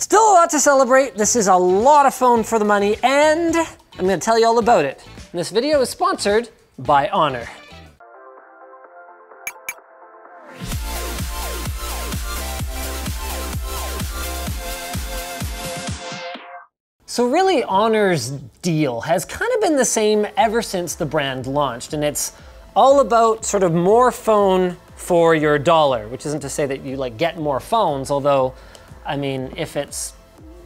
Still a lot to celebrate. This is a lot of phone for the money, and I'm gonna tell you all about it. And this video is sponsored by Honor. So really, Honor's deal has kind of been the same ever since the brand launched, and it's all about sort of more phone for your dollar, which isn't to say that you like get more phones, although, I mean, if it's,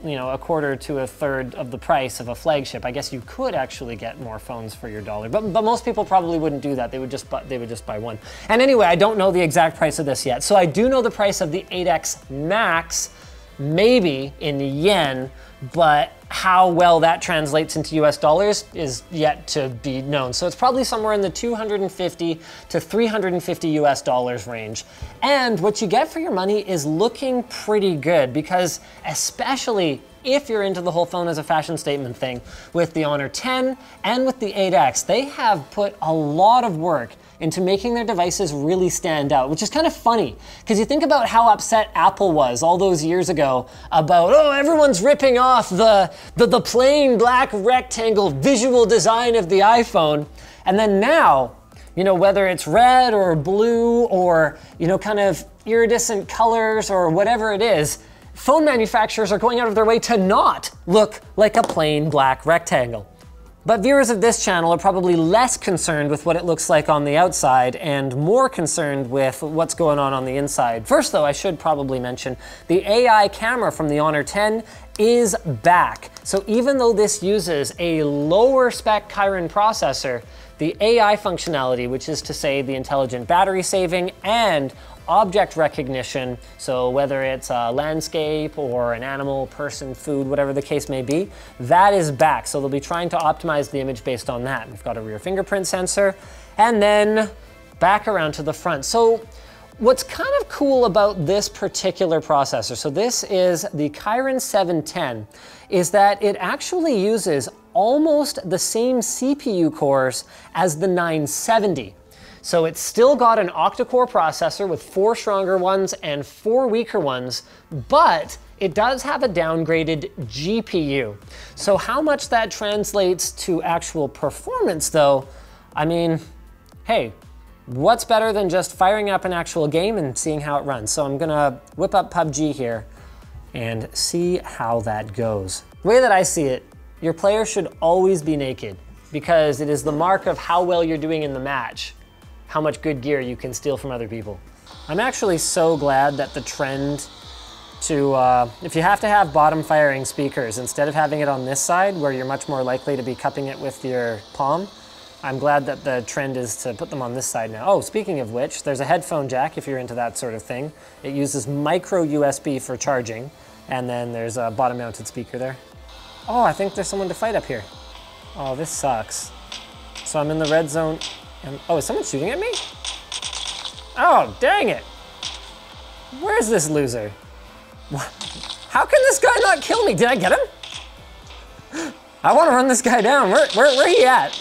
you know, a quarter to a third of the price of a flagship, I guess you could actually get more phones for your dollar, but most people probably wouldn't do that. They would just buy one. And anyway, I don't know the exact price of this yet. So I do know the price of the 8X Max, maybe in yen, but how well that translates into US dollars is yet to be known. So it's probably somewhere in the 250 to 350 US dollars range. And what you get for your money is looking pretty good, because especially if you're into the whole phone as a fashion statement thing, with the Honor 10 and with the 8X, they have put a lot of work into making their devices really stand out, which is kind of funny, because you think about how upset Apple was all those years ago about, oh, everyone's ripping off the plain black rectangle visual design of the iPhone. And then now, you know, whether it's red or blue or, you know, kind of iridescent colors or whatever it is, phone manufacturers are going out of their way to not look like a plain black rectangle. But viewers of this channel are probably less concerned with what it looks like on the outside and more concerned with what's going on the inside. First though, I should probably mention the AI camera from the Honor 10 is back. So even though this uses a lower spec Kirin processor, the AI functionality, which is to say the intelligent battery saving and object recognition, so whether it's a landscape or an animal, person, food, whatever the case may be, that is back. So they'll be trying to optimize the image based on that. We've got a rear fingerprint sensor, and then back around to the front. So what's kind of cool about this particular processor, so this is the Kirin 710, is that it actually uses almost the same CPU cores as the 970. So it's still got an octa-core processor with 4 stronger ones and 4 weaker ones, but it does have a downgraded GPU. So how much that translates to actual performance though, I mean, hey, what's better than just firing up an actual game and seeing how it runs? So I'm gonna whip up PUBG here and see how that goes. The way that I see it, your player should always be naked, because it is the mark of how well you're doing in the match, how much good gear you can steal from other people. I'm actually so glad that the trend to, if you have to have bottom firing speakers, instead of having it on this side where you're much more likely to be cupping it with your palm, I'm glad that the trend is to put them on this side now. Oh, speaking of which, there's a headphone jack if you're into that sort of thing. It uses micro USB for charging, and then there's a bottom mounted speaker there. Oh, I think there's someone to fight up here. Oh, this sucks. So I'm in the red zone. Oh, is someone shooting at me? Oh, dang it. Where's this loser? How can this guy not kill me? Did I get him? I want to run this guy down. Where he at?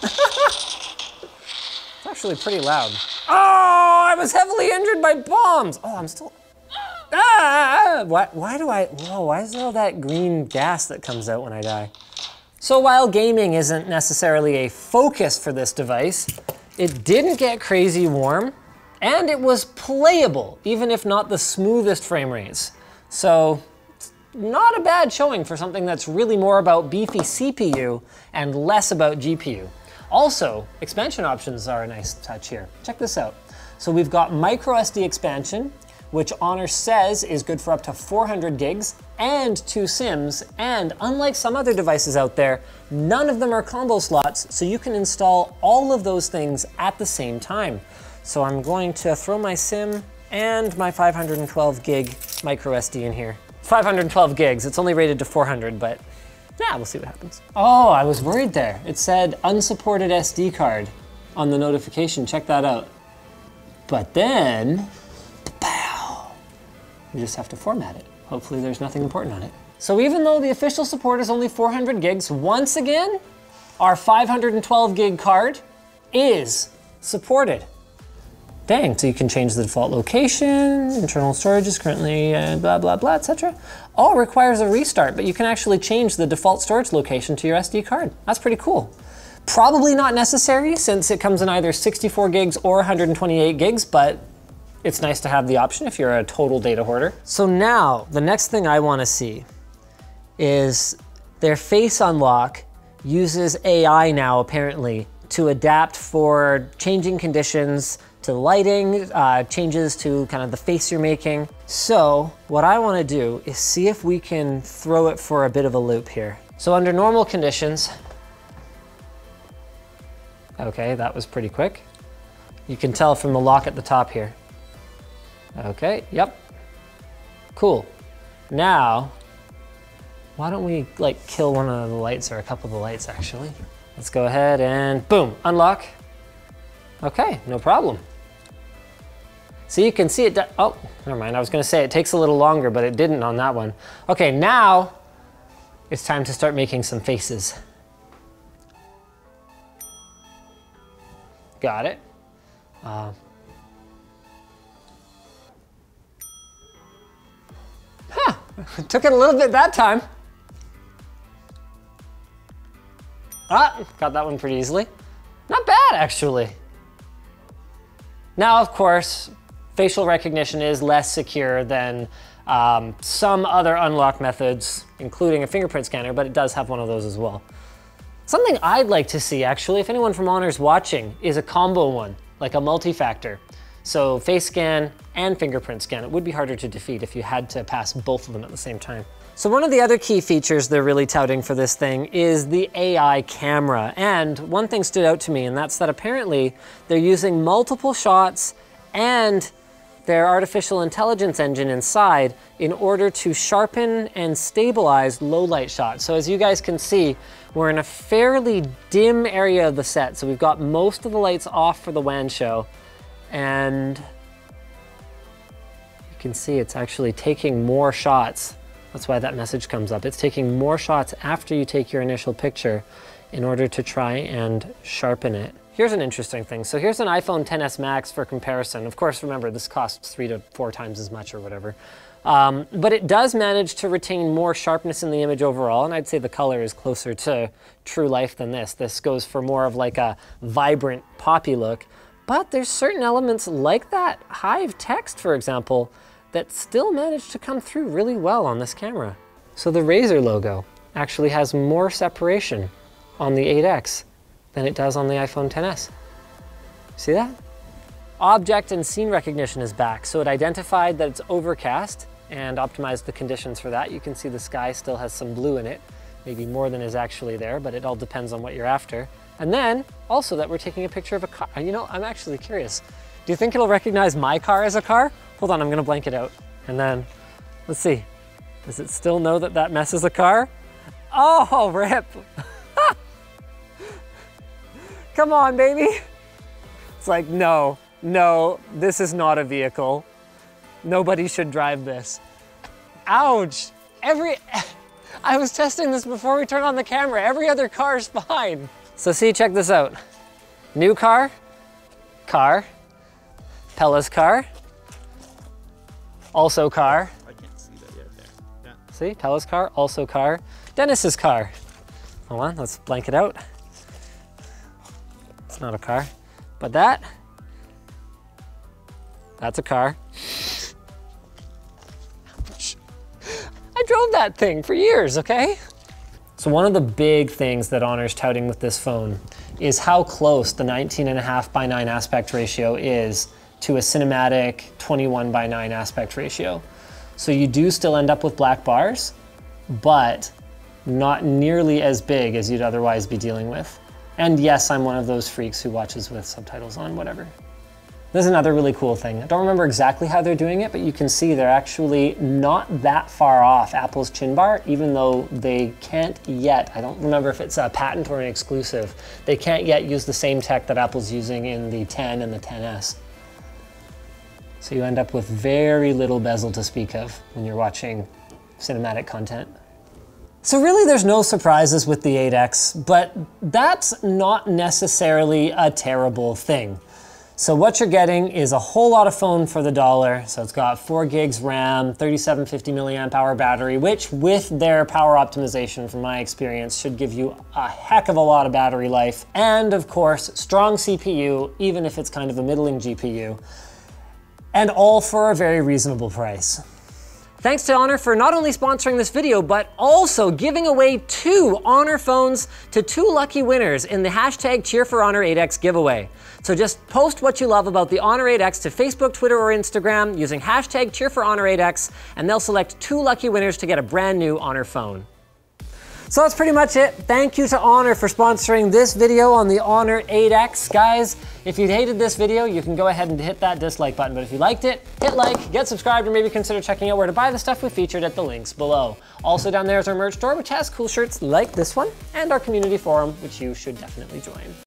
It's actually pretty loud. Oh, I was heavily injured by bombs. Oh, I'm still... Why is there all that green gas that comes out when I die? So while gaming isn't necessarily a focus for this device, it didn't get crazy warm, and it was playable, even if not the smoothest frame rates. So not a bad showing for something that's really more about beefy CPU and less about GPU. Also, expansion options are a nice touch here. Check this out. So we've got Microsd Expansion, which Honor says is good for up to 400 gigs and 2 SIMs, and unlike some other devices out there, none of them are combo slots, so you can install all of those things at the same time. So I'm going to throw my SIM and my 512 gig microSD in here. 512 gigs, it's only rated to 400, but yeah, we'll see what happens. Oh, I was worried there. It said unsupported SD card on the notification, check that out. But then, you just have to format it. Hopefully there's nothing important on it. So even though the official support is only 400 gigs, once again, our 512 gig card is supported. Dang, so you can change the default location, internal storage is currently blah, blah, blah, etc. All requires a restart, but you can actually change the default storage location to your SD card. That's pretty cool. Probably not necessary since it comes in either 64 gigs or 128 gigs, but it's nice to have the option if you're a total data hoarder. So now, the next thing I wanna see is their face unlock uses AI now apparently to adapt for changing conditions, to lighting, changes to kind of the face you're making. So what I wanna do is see if we can throw it for a bit of a loop here. So under normal conditions, okay, that was pretty quick. You can tell from the lock at the top here. Okay, yep, cool. Now, why don't we like kill one of the lights or a couple of the lights actually. Let's go ahead and boom, unlock. Okay, no problem. So you can see it, oh, never mind. I was gonna say it takes a little longer, but it didn't on that one. Okay, now it's time to start making some faces. Got it. Took it a little bit that time. Got that one pretty easily. Not bad, actually. Now, of course, facial recognition is less secure than some other unlock methods, including a fingerprint scanner, but it does have one of those as well. Something I'd like to see, actually, if anyone from Honor's watching, is a combo one, like a multi-factor. So face scan and fingerprint scan. It would be harder to defeat if you had to pass both of them at the same time. So one of the other key features they're really touting for this thing is the AI camera. And one thing stood out to me, and that's that apparently they're using multiple shots and their artificial intelligence engine inside in order to sharpen and stabilize low light shots. So as you guys can see, we're in a fairly dim area of the set. So we've got most of the lights off for the WAN show. And you can see it's actually taking more shots. That's why that message comes up. It's taking more shots after you take your initial picture in order to try and sharpen it. Here's an interesting thing. So here's an iPhone XS Max for comparison. Of course, remember, this costs 3 to 4 times as much or whatever. But it does manage to retain more sharpness in the image overall, and I'd say the color is closer to true life than this. This goes for more of like a vibrant, poppy look. But there's certain elements like that Hive text, for example, that still manage to come through really well on this camera. So the Razer logo actually has more separation on the 8X than it does on the iPhone XS. See that? Object and scene recognition is back. So it identified that it's overcast and optimized the conditions for that. You can see the sky still has some blue in it, maybe more than is actually there, but it all depends on what you're after. And then also that we're taking a picture of a car. You know, I'm actually curious. Do you think it'll recognize my car as a car? Hold on, I'm gonna blank it out. And then, let's see. Does it still know that that mess is a car? Oh, rip. Come on, baby. It's like, no, this is not a vehicle. Nobody should drive this. Ouch. I was testing this before we turned on the camera. Every other car is fine. So see, check this out. New car, Pella's car, also car. I can't see that yet there. Yeah. See, Pella's car, also car, Dennis's car. Hold on, let's blank it out. It's not a car, but that's a car. Ouch. I drove that thing for years, okay? So one of the big things that Honor's touting with this phone is how close the 19.5:9 aspect ratio is to a cinematic 21:9 aspect ratio. So you do still end up with black bars, but not nearly as big as you'd otherwise be dealing with. And yes, I'm one of those freaks who watches with subtitles on, whatever. There's another really cool thing. I don't remember exactly how they're doing it, but you can see they're actually not that far off Apple's chin bar, even though they can't yet, I don't remember if it's a patent or an exclusive, they can't yet use the same tech that Apple's using in the 10 and the XS. So you end up with very little bezel to speak of when you're watching cinematic content. So really there's no surprises with the 8X, but that's not necessarily a terrible thing. So what you're getting is a whole lot of phone for the dollar. So it's got 4 gigs RAM, 3750 milliamp hour battery, which with their power optimization, from my experience, should give you a heck of a lot of battery life. And of course, strong CPU, even if it's kind of a middling GPU. And all for a very reasonable price. Thanks to Honor for not only sponsoring this video, but also giving away 2 Honor phones to 2 lucky winners in the hashtag Cheer4Honor8X giveaway. So just post what you love about the Honor 8X to Facebook, Twitter, or Instagram using hashtag Cheer4Honor8X, and they'll select 2 lucky winners to get a brand new Honor phone. So that's pretty much it. Thank you to Honor for sponsoring this video on the Honor 8X. Guys, if you hated this video, you can go ahead and hit that dislike button. But if you liked it, hit like, get subscribed, or maybe consider checking out where to buy the stuff we featured at the links below. Also down there is our merch store, which has cool shirts like this one, and our community forum, which you should definitely join.